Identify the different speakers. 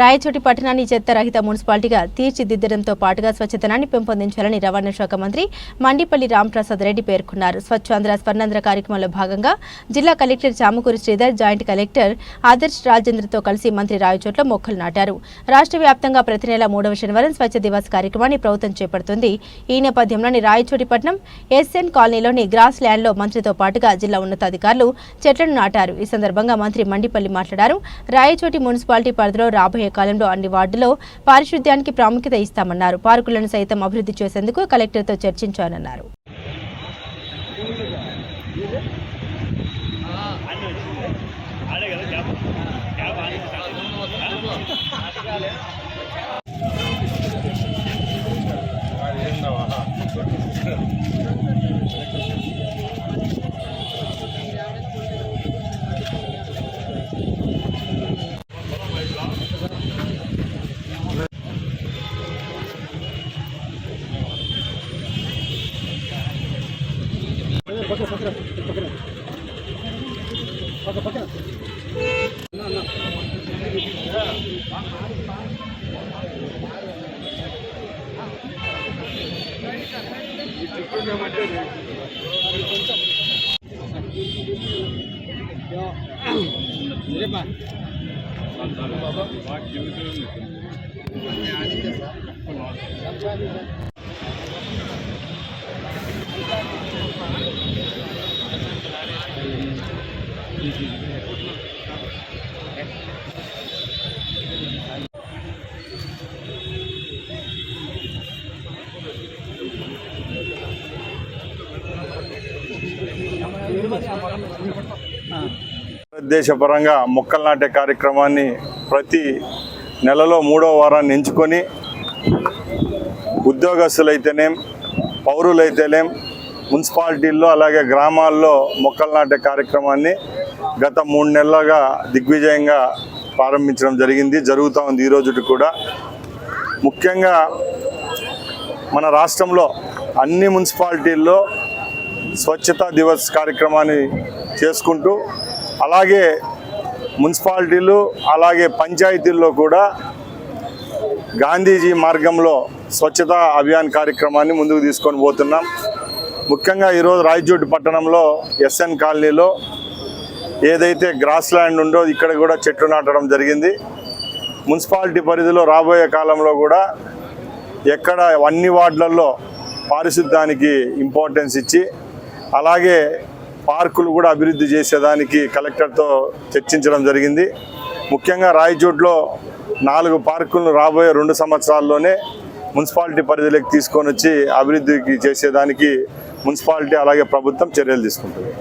Speaker 1: రాయచోటి పట్టణాన్ని చెత్త రహిత మున్సిపాలిటీగా తీర్చిదిద్దడంతో పాటుగా స్వచ్ఛతనాన్ని పెంపొందించాలని రవాణా శాఖ మంత్రి మండిపల్లి రాంప్రసాద్ రెడ్డి పేర్కొన్నారు. స్వచ్ఛాంధ్ర స్వర్ణాంధ్ర కార్యక్రమంలో భాగంగా జిల్లా collector Chamakuri Sridhar, joint collector Adarsh రాజేంద్రతో కలిసి మంత్రి రాయచోట్లో మొక్కలు నాటారు. రాష్ట్ర వ్యాప్తంగా ప్రతి నెల 3వ శనివారం స్వచ్ఛ దివస్ కార్యక్రమాన్ని ప్రభుత్వం చేపడుతుంది. ఈ నేపథ్యంలోని రాయచోటి పట్టణం ఎస్ఎన్ కాలనీలోని గ్రాస్ ల్యాండ్లో మంత్రితో పాటుగా జిల్లా ఉన్నతాధికారులు చెట్లను నాటారు. ఈ సందర్భంగా మంత్రి మండిపల్లి మాట్లాడారు. రాయచోటి మున్సిపాలిటీ పరిధిలో రాబోయే కాలంలో అన్ని వార్డుల్లో పారిశుద్ధ్యానికి ప్రాముఖ్యత ఇస్తామన్నారు. పార్కులను సైతం అభివృద్ధి చేసేందుకు కలెక్టర్తో చర్చించానన్నారు.
Speaker 2: దేశపరంగా మొక్కలు నాటే కార్యక్రమాన్ని ప్రతి నెలలో 3వ వారాన్ని ఎంచుకొని ఉద్యోగస్తులైతేనేం, పౌరులైతేనేం, మున్సిపాలిటీల్లో అలాగే గ్రామాల్లో మొక్కలు నాటే కార్యక్రమాన్ని గత 3 నెలలుగా దిగ్విజయంగా ప్రారంభించడం జరుగుతూ ఉంది. ఈ రోజుకి కూడా ముఖ్యంగా మన రాష్ట్రంలో అన్ని మున్సిపాలిటీల్లో స్వచ్ఛతా దివస్ కార్యక్రమాన్ని చేసుకుంటూ అలాగే మున్సిపాలిటీలు అలాగే పంచాయతీల్లో కూడా గాంధీజీ మార్గంలో స్వచ్ఛతా అభియాన్ కార్యక్రమాన్ని ముందుకు తీసుకొని పోతున్నాం. ముఖ్యంగా ఈరోజు రాయచోటి పట్టణంలో ఎస్ఎన్ కాలనీలో ఏదైతే గ్రాస్ ల్యాండ్ ఉందో ఇక్కడ కూడా చెట్లు నాటడం జరిగింది. మున్సిపాలిటీ పరిధిలో రాబోయే కాలంలో కూడా ఎక్కడ అన్ని వార్డులలో పారిశుద్ధ్యానికి ఇంపార్టెన్స్ ఇచ్చి అలాగే పార్కులు కూడా అభివృద్ధి చేసేదానికి కలెక్టర్తో చర్చించడం జరిగింది. ముఖ్యంగా రాయచోట్లో 4 పార్కులను రాబోయే 2 సంవత్సరాల్లోనే మున్సిపాలిటీ పరిధిలోకి తీసుకొని వచ్చి అభివృద్ధికి చేసేదానికి మున్సిపాలిటీ అలాగే ప్రభుత్వం చర్యలు తీసుకుంటుంది.